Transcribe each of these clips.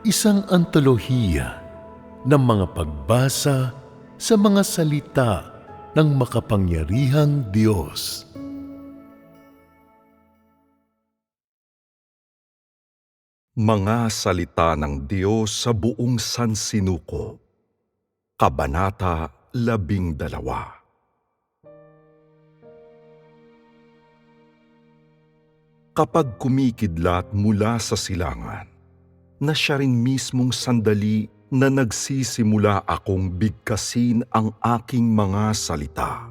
Isang antolohiya ng mga pagbasa sa mga salita ng makapangyarihang Diyos. Mga salita ng Diyos sa buong sansinuko. Kabanata 12. Kapag kumikidlat mula sa silangan, na siya rin mismong sandali na nagsisimula akong bigkasin ang aking mga salita.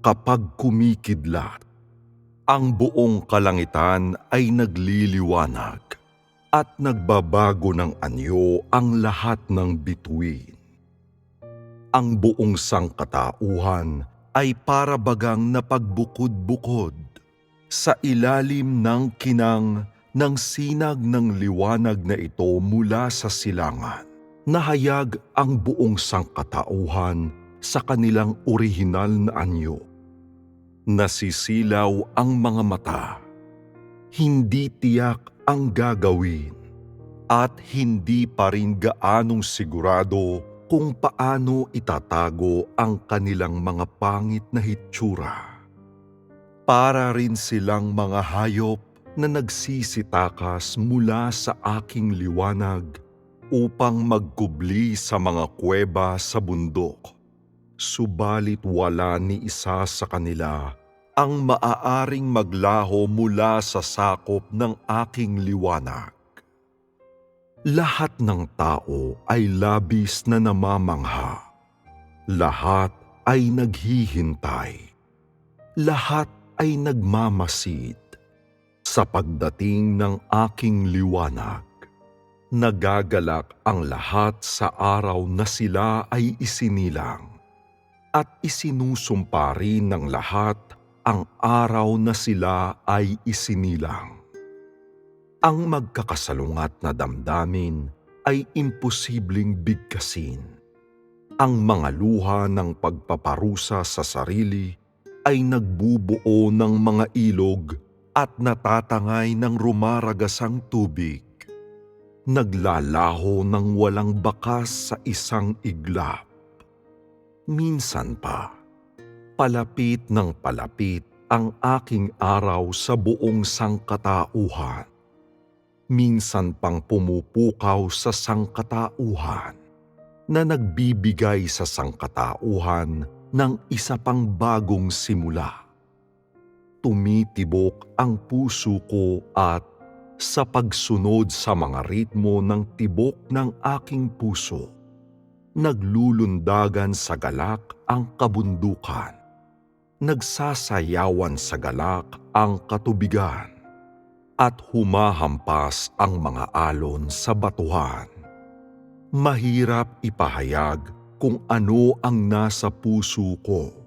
Kapag kumikidlat, ang buong kalangitan ay nagliliwanag at nagbabago ng anyo ang lahat ng bituin. Ang buong sangkatauhan ay para bagang napagbukod-bukod sa ilalim ng kinang ng sinag ng liwanag na ito mula sa silangan. Nahayag ang buong sangkatauhan sa kanilang orihinal na anyo. Nasisilaw ang mga mata. Hindi tiyak ang gagawin at hindi pa rin gaanong sigurado kung paano itatago ang kanilang mga pangit na hitsura. Para rin silang mga hayop na nagsisitakas mula sa aking liwanag upang magkubli sa mga kuweba sa bundok. Subalit wala ni isa sa kanila ang maaaring maglaho mula sa sakop ng aking liwanag. Lahat ng tao ay labis na namamangha. Lahat ay naghihintay. Lahat ay nagmamasid sa pagdating ng aking liwanag. Nagagalak ang lahat sa araw na sila ay isinilang. At isinusumpa rin ng lahat ang araw na sila ay isinilang. Ang magkakasalungat na damdamin ay imposibleng bigkasin. Ang mga luha ng pagpaparusa sa sarili ay nagbubuo ng mga ilog at natatangay ng rumaragasang tubig. Naglalaho ng walang bakas sa isang iglap. Minsan pa, palapit ng palapit ang aking araw sa buong sangkatauhan. Minsan pang pumupukaw sa sangkatauhan na nagbibigay sa sangkatauhan ng isa pang bagong simula. Tumitibok ang puso ko at sa pagsunod sa mga ritmo ng tibok ng aking puso, naglulundagan sa galak ang kabundukan. Nagsasayawan sa galak ang katubigan. At humahampas ang mga alon sa batuhan. Mahirap ipahayag kung ano ang nasa puso ko.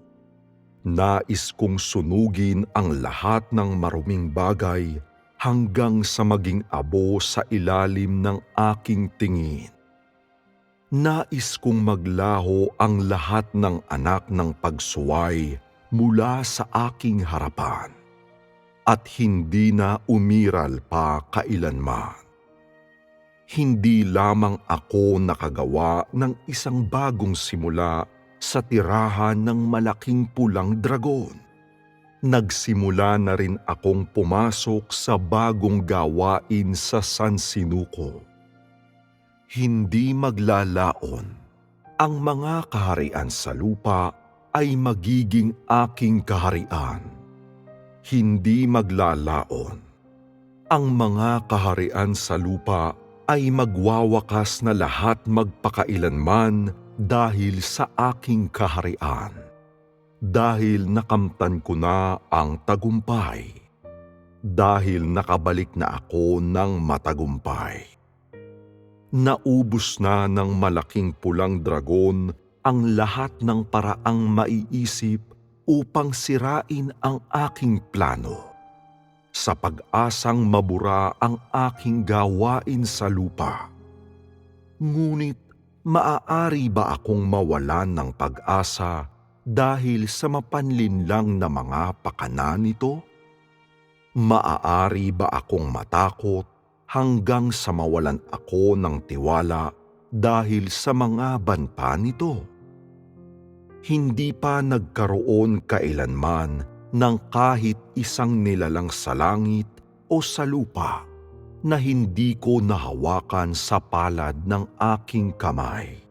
Nais kong sunugin ang lahat ng maruming bagay hanggang sa maging abo sa ilalim ng aking tingin. Nais kong maglaho ang lahat ng anak ng pagsuway mula sa aking harapan. At hindi na umiral pa kailanman. Hindi lamang ako nakagawa ng isang bagong simula sa tirahan ng malaking pulang dragon. Nagsimula na rin akong pumasok sa bagong gawain sa sansinuko. Hindi maglalaon. Ang mga kaharian sa lupa ay magiging aking kaharian. Hindi maglalaon. Ang mga kaharian sa lupa ay magwawakas na lahat magpakailanman dahil sa aking kaharian. Dahil nakamtan ko na ang tagumpay. Dahil nakabalik na ako ng matagumpay. Naubos na ng malaking pulang dragon ang lahat ng paraang maiisip upang sirain ang aking plano, sa pag-asang mabura ang aking gawain sa lupa. Ngunit maaari ba akong mawalan ng pag-asa dahil sa mapanlinlang na mga pakana nito? Maaari ba akong matakot hanggang sa mawalan ako ng tiwala dahil sa mga banpa nito. Hindi pa nagkaroon kailanman ng kahit isang nilalang sa langit o sa lupa na hindi ko nahawakan sa palad ng aking kamay.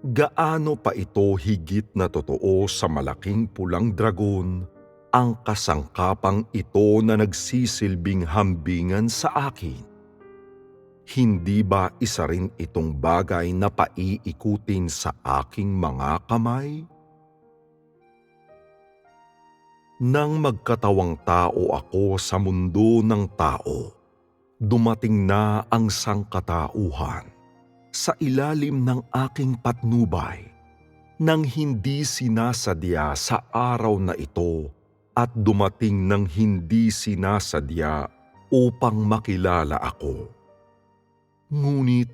Gaano pa ito higit na totoo sa malaking pulang dragon, ang kasangkapang ito na nagsisilbing hambingan sa akin. Hindi ba isa rin itong bagay na paiikutin sa aking mga kamay? Nang magkatawang tao ako sa mundo ng tao, dumating na ang sangkatauhan sa ilalim ng aking patnubay nang hindi sinasadya sa araw na ito at dumating ng hindi sinasadya upang makilala ako. Ngunit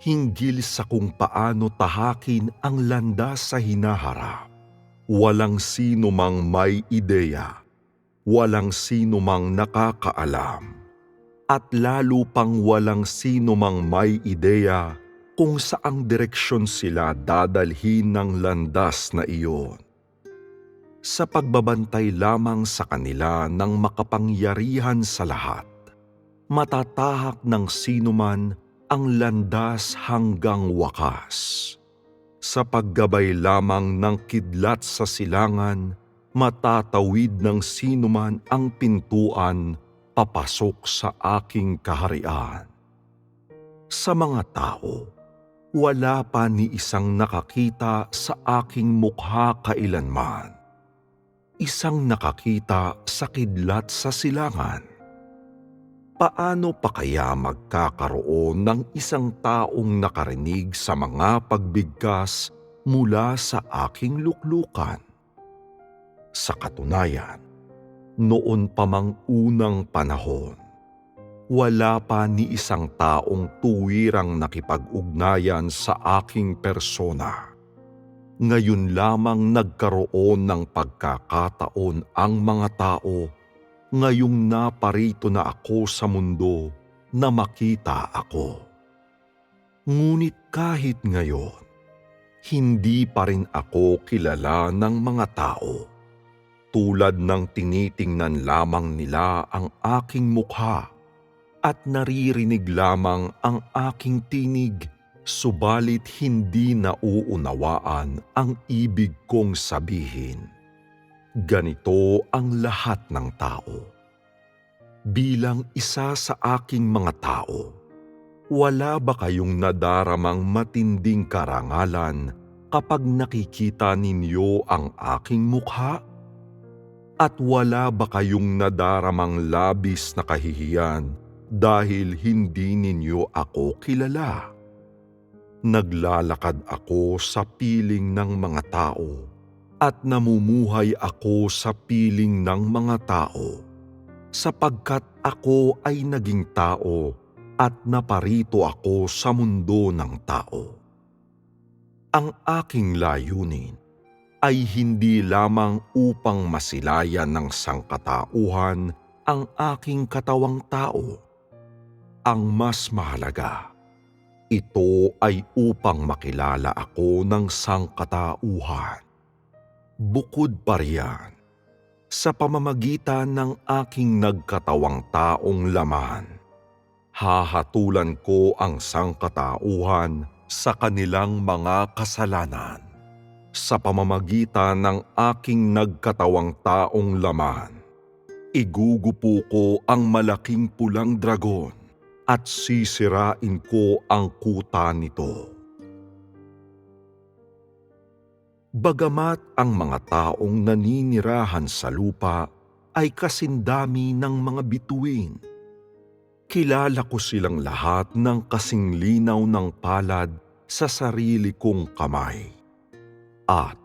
hinggil sa kung paano tahakin ang landas sa hinaharap, walang sino mang may ideya, walang sino mang nakakaalam, at lalo pang walang sino mang may ideya kung saang direksyon sila dadalhin ng landas na iyon. Sa pagbabantay lamang sa kanila ng makapangyarihan sa lahat, matatahak ng sinuman ang landas hanggang wakas. Sa paggabay lamang ng kidlat sa silangan, matatawid ng sinuman ang pintuan papasok sa aking kaharian. Sa mga tao, wala pa ni isang nakakita sa aking mukha kailanman. Isang nakakita sa kidlat sa silangan. Paano pa kaya magkakaroon ng isang taong nakarinig sa mga pagbigkas mula sa aking luklukan? Sa katunayan, noon pa mang unang panahon, wala pa ni isang taong tuwirang nakipag-ugnayan sa aking persona. Ngayon lamang nagkaroon ng pagkakataon ang mga tao, ngayong naparito na ako sa mundo na makita ako. Ngunit kahit ngayon, hindi pa rin ako kilala ng mga tao. Tulad ng tinitingnan lamang nila ang aking mukha at naririnig lamang ang aking tinig, subalit hindi nauunawaan ang ibig kong sabihin. Ganito ang lahat ng tao. Bilang isa sa aking mga tao, wala ba kayong nadaramang matinding karangalan kapag nakikita ninyo ang aking mukha? At wala ba kayong nadaramang labis na kahihiyan dahil hindi ninyo ako kilala? Naglalakad ako sa piling ng mga tao at namumuhay ako sa piling ng mga tao, sapagkat ako ay naging tao at naparito ako sa mundo ng tao. Ang aking layunin ay hindi lamang upang masilayan ng sangkatauhan ang aking katawang tao. Ang mas mahalaga, ito ay upang makilala ako ng sangkatauhan. Bukod pa riyan, sa pamamagitan ng aking nagkatawang taong laman, hahatulan ko ang sangkatauhan sa kanilang mga kasalanan. Sa pamamagitan ng aking nagkatawang taong laman, igugupo ko ang malaking pulang dragon at sisirain ko ang kuta nito. Bagamat ang mga taong naninirahan sa lupa ay kasindami ng mga bituin, kilala ko silang lahat ng kasing linaw ng palad sa sarili kong kamay. At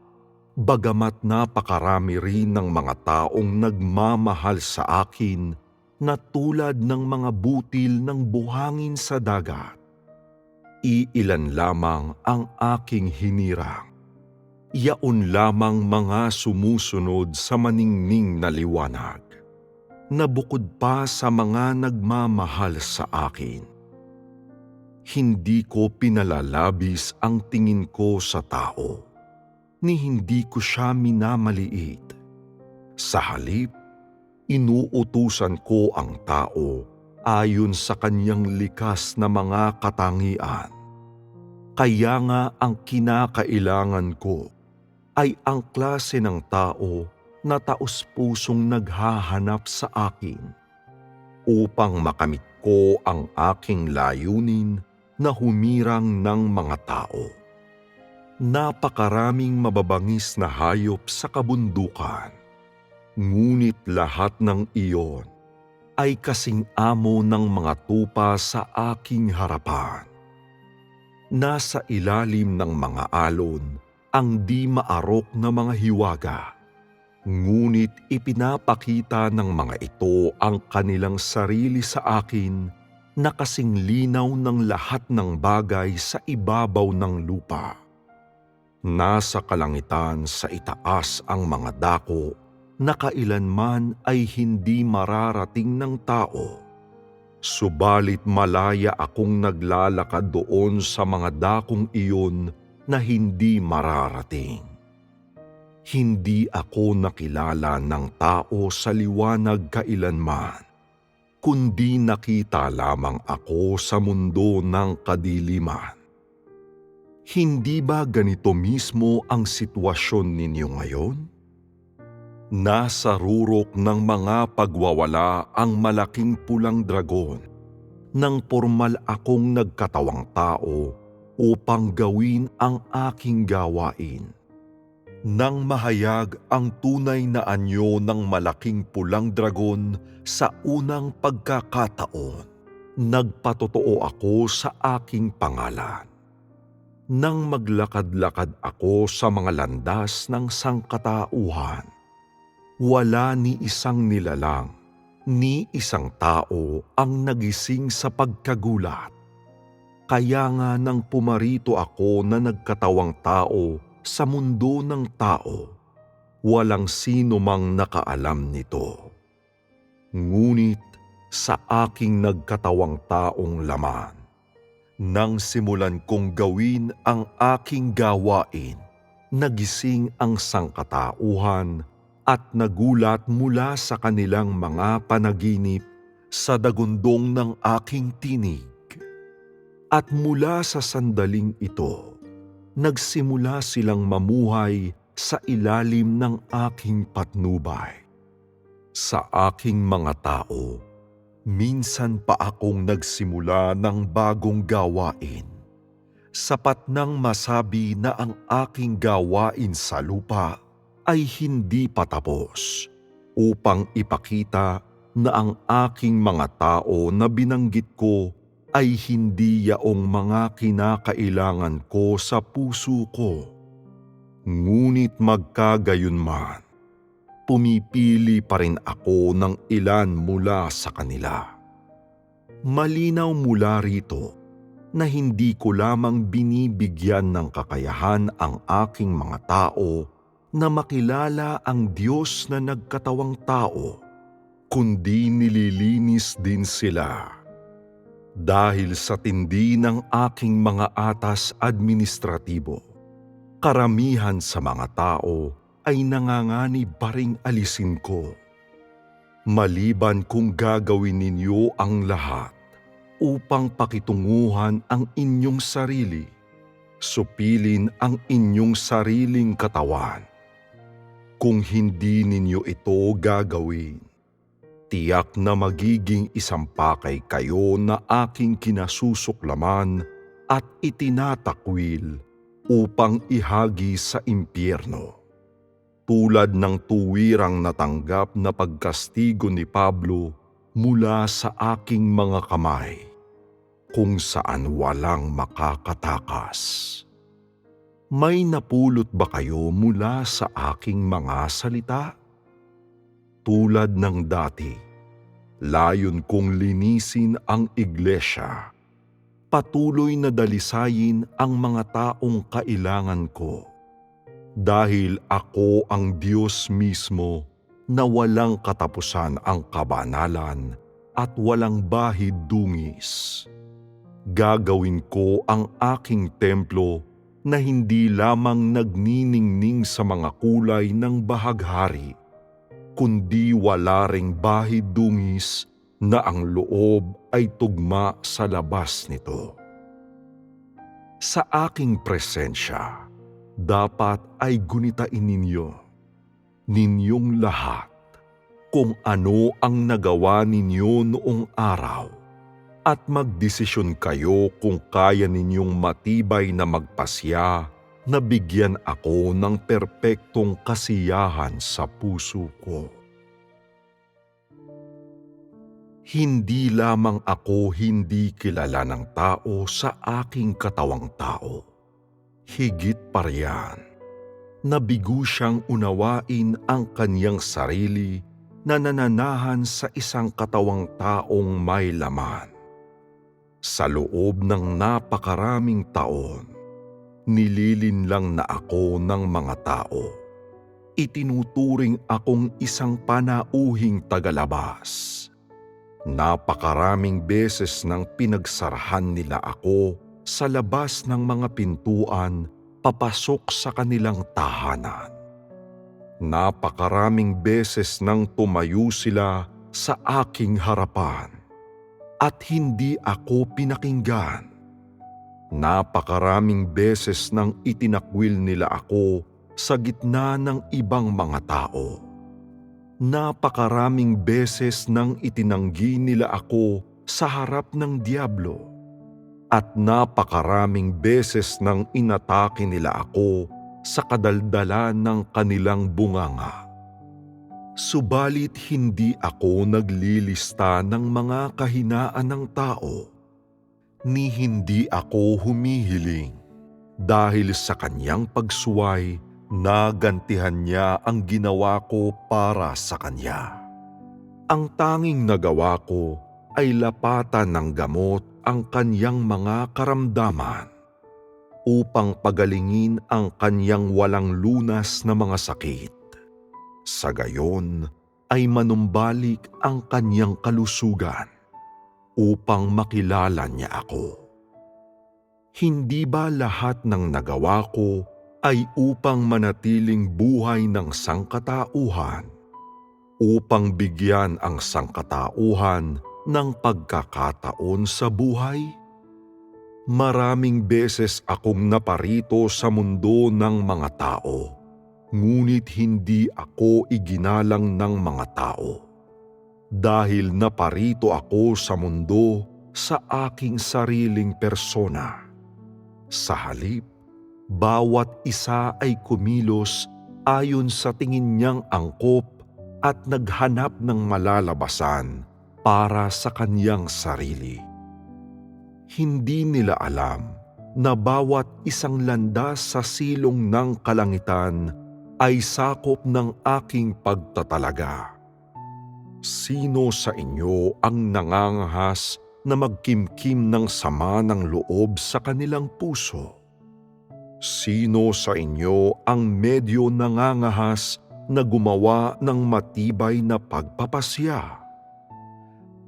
bagamat napakarami rin ng mga taong nagmamahal sa akin na tulad ng mga butil ng buhangin sa dagat, iilan lamang ang aking hinirang. Yaon lamang mga sumusunod sa maningning na liwanag. na bukod pa sa mga nagmamahal sa akin. Hindi ko pinalalabis ang tingin ko sa tao, ni hindi ko siya minamaliit. Sa halip, inuutusan ko ang tao ayon sa kanyang likas na mga katangian. Kaya nga ang kinakailangan ko ay ang klase ng tao na taos-pusong naghahanap sa akin upang makamit ko ang aking layunin na humirang ng mga tao. Napakaraming mababangis na hayop sa kabundukan, ngunit lahat ng iyon ay kasing amo ng mga tupa sa aking harapan. Nasa ilalim ng mga alon ang di maarok na mga hiwaga, ngunit ipinapakita ng mga ito ang kanilang sarili sa akin na kasing linaw ng lahat ng bagay sa ibabaw ng lupa. Nasa kalangitan sa itaas ang mga dako na kailanman ay hindi mararating ng tao. Subalit malaya akong naglalakad doon sa mga dakong iyon na hindi mararating. Hindi ako nakilala ng tao sa liwanag kailanman, kundi nakita lamang ako sa mundo ng kadiliman. Hindi ba ganito mismo ang sitwasyon ninyo ngayon? Nasa rurok ng mga pagwawala ang malaking pulang dragon nang pormal akong nagkatawang tao upang gawin ang aking gawain. Nang mahayag ang tunay na anyo ng malaking pulang dragon sa unang pagkakataon, nagpatotoo ako sa aking pangalan. Nang maglakad-lakad ako sa mga landas ng sangkatauhan, wala ni isang nilalang, ni isang tao ang nagising sa pagkagulat. Kaya nga nang pumarito ako na nagkatawang tao sa mundo ng tao, walang sino mang nakaalam nito. Ngunit sa aking nagkatawang taong laman, nang simulan kong gawin ang aking gawain, nagising ang sangkatauhan at nagulat mula sa kanilang mga panaginip sa dagundong ng aking tinig. At mula sa sandaling ito, nagsimula silang mamuhay sa ilalim ng aking patnubay. Sa aking mga tao, minsan pa akong nagsimula ng bagong gawain. Sapat nang masabi na ang aking gawain sa lupa ay hindi pa tapos, upang ipakita na ang aking mga tao na binanggit ko ay hindi yaong mga kinakailangan ko sa puso ko. Ngunit magkagayunman, pumipili pa rin ako ng ilan mula sa kanila. Malinaw mula rito na hindi ko lamang binibigyan ng kakayahan ang aking mga tao na makilala ang Diyos na nagkatawang tao, kundi nililinis din sila. Dahil sa tindi ng aking mga atas administratibo, karamihan sa mga tao ay nanganganib pa ring alisin ko. Maliban kung gagawin ninyo ang lahat upang pakitunguhan ang inyong sarili, supilin ang inyong sariling katawan. Kung hindi ninyo ito gagawin, tiyak na magiging isang pakay kayo na aking kinasusuklaman at itinatakwil upang ihagi sa impyerno. Tulad ng tuwirang natanggap na pagkastigo ni Pablo mula sa aking mga kamay, kung saan walang makakatakas. May napulot ba kayo mula sa aking mga salita? Tulad ng dati, layon kong linisin ang iglesia. Patuloy na dalisayin ang mga taong kailangan ko. Dahil ako ang Diyos mismo na walang katapusan ang kabanalan at walang bahid dungis. Gagawin ko ang aking templo na hindi lamang nagniningning sa mga kulay ng bahaghari, kundi wala ring bahid dungis na ang loob ay tugma sa labas nito. Sa aking presensya, dapat ay gunitain ninyong lahat kung ano ang nagawa ninyo noong araw at magdesisyon kayo kung kaya ninyong matibay na magpasya na bigyan ako ng perpektong kasiyahan sa puso ko. Hindi lamang ako hindi kilala ng tao sa aking katawang tao. Higit pa riyan, nabigo siyang unawain ang kanyang sarili na nananahan sa isang katawang taong may laman. Sa loob ng napakaraming taon, nililinlang na ako ng mga tao. Itinuturing akong isang panauhing tagalabas. Napakaraming beses nang pinagsarahan nila ako sa labas ng mga pintuan papasok sa kanilang tahanan. Napakaraming beses nang tumayo sila sa aking harapan at hindi ako pinakinggan. Napakaraming beses nang itinakwil nila ako sa gitna ng ibang mga tao. Napakaraming beses nang itinanggi nila ako sa harap ng diablo. At napakaraming beses nang inatake nila ako sa kadaldalan ng kanilang bunganga. Subalit hindi ako naglilista ng mga kahinaan ng tao, ni hindi ako humihiling dahil sa kanyang pagsuway na gantihan niya ang ginawa ko para sa kanya. Ang tanging nagawa ko ay lapatan ng gamot ang kanyang mga karamdaman upang pagalingin ang kanyang walang lunas na mga sakit. Sa gayon ay manumbalik ang kanyang kalusugan upang makilala niya ako. Hindi ba lahat ng nagawa ko ay upang manatiling buhay ng sangkatauhan, upang bigyan ang sangkatauhan ng pagkakataon sa buhay? Maraming beses akong naparito sa mundo ng mga tao, ngunit hindi ako iginalang ng mga tao. Dahil naparito ako sa mundo sa aking sariling persona. Sa halip, bawat isa ay kumilos ayon sa tingin niyang angkop at naghanap ng malalabasan para sa kaniyang sarili. Hindi nila alam na bawat isang landas sa silong ng kalangitan ay sakop ng aking pagtatalaga. Sino sa inyo ang nangangahas na magkimkim ng sama ng loob sa kanilang puso? Sino sa inyo ang medyo nangangahas na gumawa ng matibay na pagpapasya?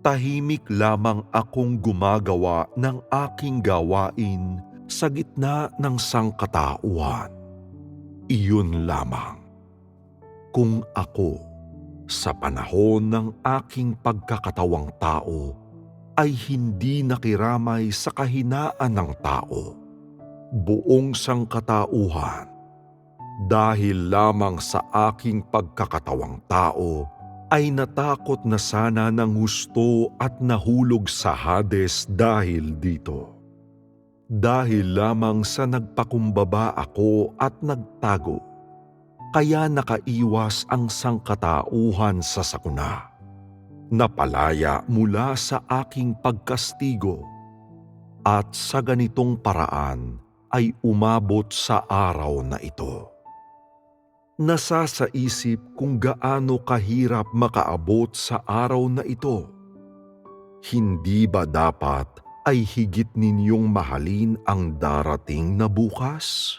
Tahimik lamang akong gumagawa ng aking gawain sa gitna ng sangkatauhan. Iyon lamang. Kung ako, sa panahon ng aking pagkakatawang tao, ay hindi nakiramay sa kahinaan ng tao, buong sangkatauhan, dahil lamang sa aking pagkakatawang tao, ay natakot na sana ng husto at nahulog sa Hades dahil dito. Dahil lamang sa nagpakumbaba ako at nagtago, kaya nakaiwas ang sangkatauhan sa sakuna. Napalaya mula sa aking pagkastigo, at sa ganitong paraan ay umabot sa araw na ito. Nasasaisip kung gaano kahirap makaabot sa araw na ito. Hindi ba dapat ay higit ninyong mahalin ang darating na bukas?